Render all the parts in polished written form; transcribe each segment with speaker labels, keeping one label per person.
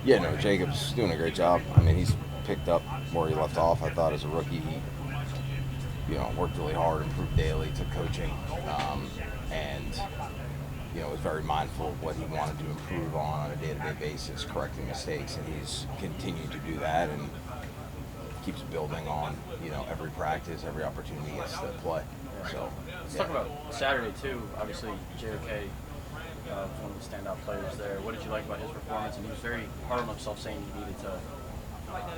Speaker 1: Yeah, no, Jacob's doing a great job. I mean, he's picked up where he left off. I thought as a rookie, he worked really hard, improved daily, took coaching, and was very mindful of what he wanted to improve on a day-to-day basis, correcting mistakes, and he's continued to do that and keeps building on every practice, every opportunity he gets to play.
Speaker 2: Right.
Speaker 1: So
Speaker 2: Let's talk
Speaker 1: yeah.
Speaker 2: about Saturday too. Obviously, JOK was one of the standout players there. What did you like about his performance? And he was very hard on himself, saying he needed to.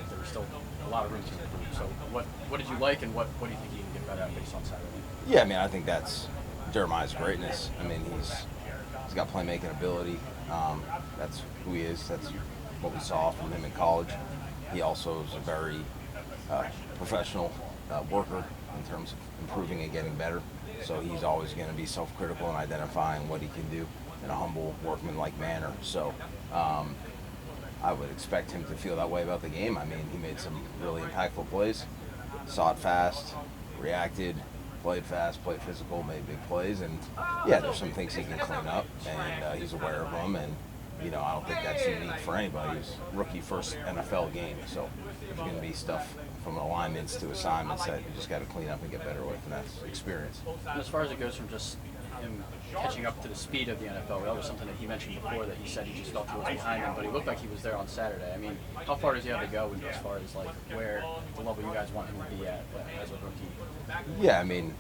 Speaker 2: There was still a lot of room to improve. So, what did you like, and what do you think he can get better at based on Saturday?
Speaker 1: Yeah, I mean, I think that's Jeremiah's greatness. I mean, he's got playmaking ability. That's who he is. That's what we saw from him in college. He also is a very professional worker in terms of improving and getting better. So he's always going to be self-critical and identifying what he can do in a humble, workman-like manner. So I would expect him to feel that way about the game. I mean, he made some really impactful plays, saw it fast, reacted, played fast, played physical, made big plays, and yeah, there's some things he can clean up, and he's aware of them, and I don't think that's unique for anybody. He's rookie first NFL game, so there's going to be stuff from alignments to assignments that you just got to clean up and get better with, and that's experience.
Speaker 2: And as far as it goes from just him catching up to the speed of the NFL, that was something that he mentioned before, that he said he just felt he was behind him, but he looked like he was there on Saturday. I mean, how far does he have to go as far as like where the level you guys want him to be at as a rookie?
Speaker 1: Yeah, I mean,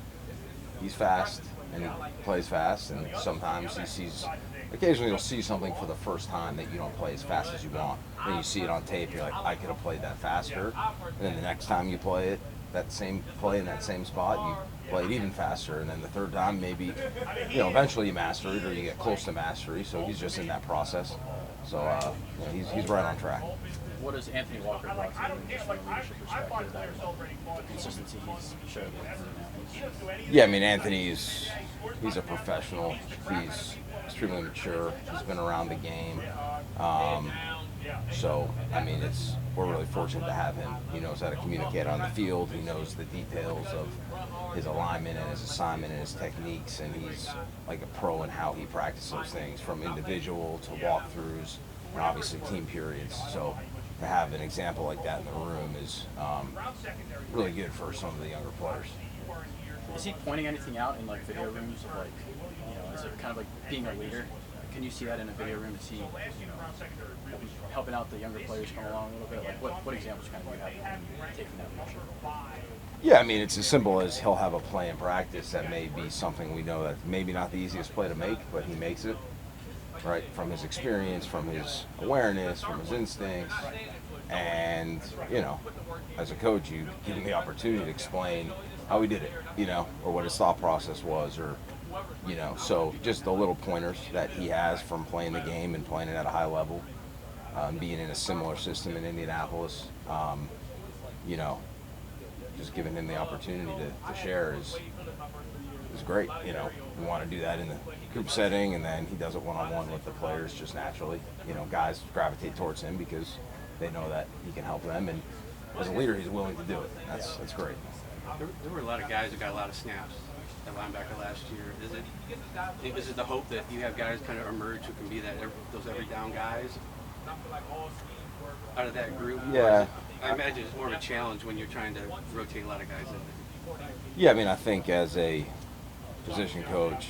Speaker 1: he's fast and he plays fast, and sometimes occasionally you'll see something for the first time that you don't play as fast as you want. Then you see it on tape, you're like, I could have played that faster. And then the next time you play it, that same play in that same spot, you play it even faster. And then the third time, maybe, eventually you master it or you get close to mastery. So he's just in that process. So he's right on track.
Speaker 2: What does Anthony Walker brought to you just from a leadership perspective, the consistency he's showed?
Speaker 1: Yeah, I mean, he's a professional. He's extremely mature. He's been around the game. So, I mean, we're really fortunate to have him. He knows how to communicate on the field. He knows the details of his alignment and his assignment and his techniques, and he's like a pro in how he practices those things, from individual to walkthroughs and obviously team periods. So to have an example like that in the room is really good for some of the younger players.
Speaker 2: Is he pointing anything out in like video rooms of like, is it kind of like being a leader? Can you see that in a video room? Is he, helping out the younger players come along a little bit? Like what examples kind of do you have taking that leadership?
Speaker 1: Yeah, I mean, it's as simple as he'll have a play in practice that may be something we know that maybe not the easiest play to make, but he makes it, right, from his experience, from his awareness, from his instincts. And, as a coach, you give him the opportunity to explain how he did it, or what his thought process was, or, so just the little pointers that he has from playing the game and playing it at a high level, being in a similar system in Indianapolis, you know, just giving him the opportunity to share is great. We want to do that in the group setting, and then he does it one-on-one with the players just naturally. Guys gravitate towards him because they know that he can help them, and as a leader, he's willing to do it. That's great.
Speaker 3: There were a lot of guys who got a lot of snaps at linebacker last year. Is it the hope that you have guys kind of emerge who can be those every down guys out of that group?
Speaker 1: Yeah.
Speaker 3: I imagine it's more of a challenge when you're trying to rotate a lot of guys in.
Speaker 1: Yeah, I mean, I think as a position coach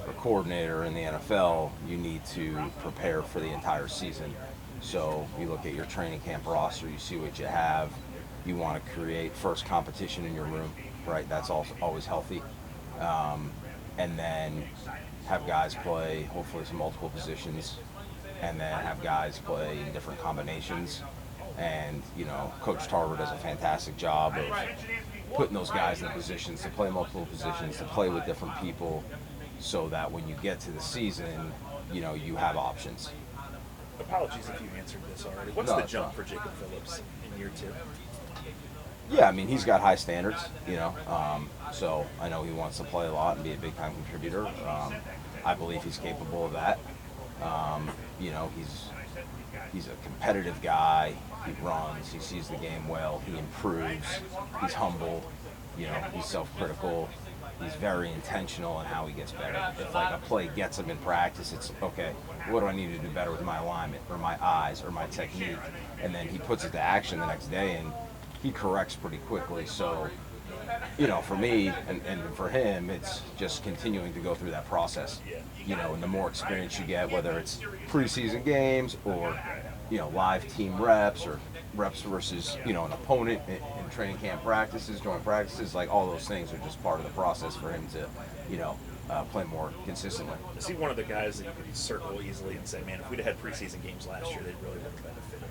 Speaker 1: or coordinator in the NFL, you need to prepare for the entire season. So you look at your training camp roster, you see what you have. You want to create first competition in your room, right? That's also always healthy. And then have guys play hopefully some multiple positions, and then have guys play in different combinations. And, Coach Tarver does a fantastic job of putting those guys in positions to play multiple positions, to play with different people, so that when you get to the season, you have options.
Speaker 4: Apologies if you answered this already. What's the jump for Jacob Phillips in year 2?
Speaker 1: Yeah, I mean, he's got high standards, so I know he wants to play a lot and be a big-time contributor. I believe he's capable of that. He's a competitive guy. He runs. He sees the game well. He improves. He's humble. He's self-critical. he's very intentional in how he gets better. If like a play gets him in practice, it's okay. What do I need to do better with my alignment or my eyes or my technique? And then he puts it to action the next day, and he corrects pretty quickly. So, for me and for him, it's just continuing to go through that process. And the more experience you get, whether it's preseason games or live team reps or reps versus an opponent in training camp practices, joint practices, like all those things are just part of the process for him to play more consistently.
Speaker 4: Is he one of the guys that you could circle easily and say, man, if we'd have had preseason games last year, they really would have benefited him?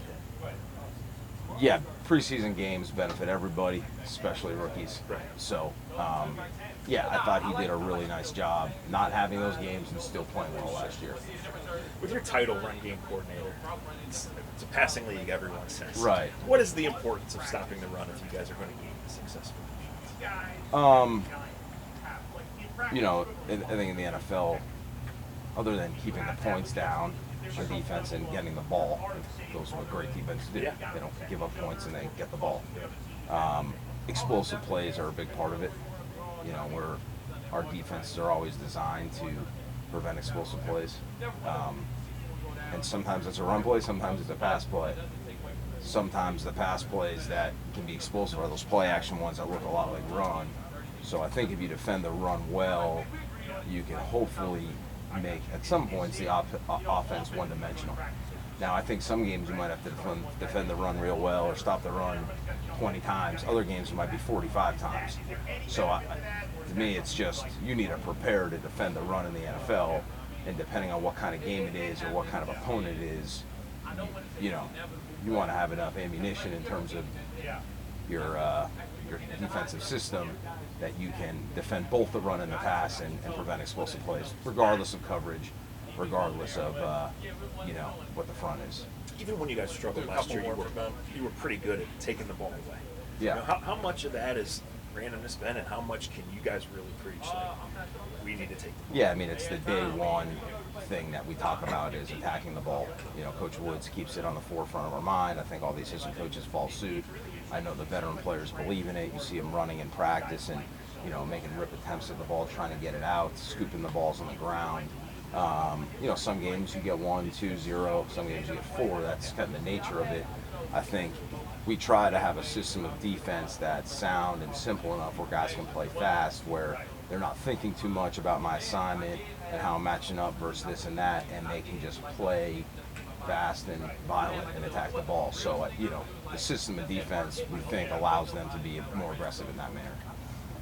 Speaker 1: Yeah, preseason games benefit everybody, especially rookies.
Speaker 4: Right.
Speaker 1: So, I thought he did a really nice job not having those games and still playing well last year.
Speaker 4: With your title, run game coordinator, it's a passing league, everyone says.
Speaker 1: Right.
Speaker 4: What is the importance of stopping the run if you guys are going to gain a successful defense?
Speaker 1: I think in the NFL, other than keeping the points down, the defense and getting the ball, those are what great defense do.
Speaker 4: Yeah.
Speaker 1: They don't give up points and they get the ball. Explosive plays are a big part of it. Where our defenses are always designed to prevent explosive plays. And sometimes it's a run play, sometimes it's a pass play. Sometimes the pass plays that can be explosive are those play action ones that look a lot like run. So I think if you defend the run well, you can hopefully make, at some points, the offense one-dimensional. Now, I think some games you might have to defend the run real well or stop the run 20 times. Other games it might be 45 times. So to me, it's just you need to prepare to defend the run in the NFL, and depending on what kind of game it is or what kind of opponent it is, you want to have enough ammunition in terms of your defensive system that you can defend both the run and the pass and prevent explosive plays, regardless of coverage, regardless of what the front is.
Speaker 4: Even when you guys struggled last year, you were pretty good at taking the ball away.
Speaker 1: Yeah.
Speaker 4: How much of that is randomness, Ben, and how much can you guys really preach that we need to take the ball?
Speaker 1: Yeah, I mean, it's the day one thing that we talk about is attacking the ball. Coach Woods keeps it on the forefront of our mind. I think all the assistant coaches follow suit. I know the veteran players believe in it. You see them running in practice and, making rip attempts at the ball, trying to get it out, scooping the balls on the ground. Some games you get 1, 2, 0. Some games you get 4. That's kind of the nature of it. I think we try to have a system of defense that's sound and simple enough where guys can play fast, where they're not thinking too much about my assignment and how I'm matching up versus this and that, and they can just play fast and violent and attack the ball. So, the system of defense, we think, allows them to be more aggressive in that manner.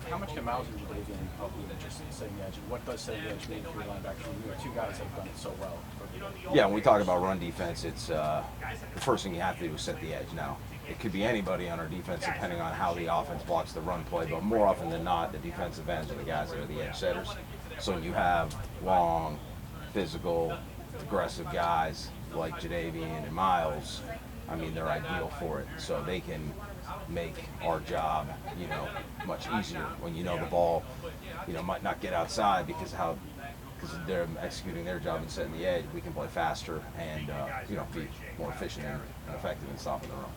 Speaker 2: How much can Miles and Jadeveon help you with just setting the edge? And what does setting the edge mean for your linebackers? You have two guys that have done it so well.
Speaker 1: Yeah, when we talk about run defense, it's the first thing you have to do is set the edge. Now, it could be anybody on our defense depending on how the offense blocks the run play, but more often than not, the defensive ends are the guys that are the edge setters. So when you have long, physical, aggressive guys like Jadeveon and Miles, I mean, they're ideal for it. So they can make our job, much easier when the ball, might not get outside because they're executing their job and setting the edge. We can play faster and, be more efficient and effective in stopping the run.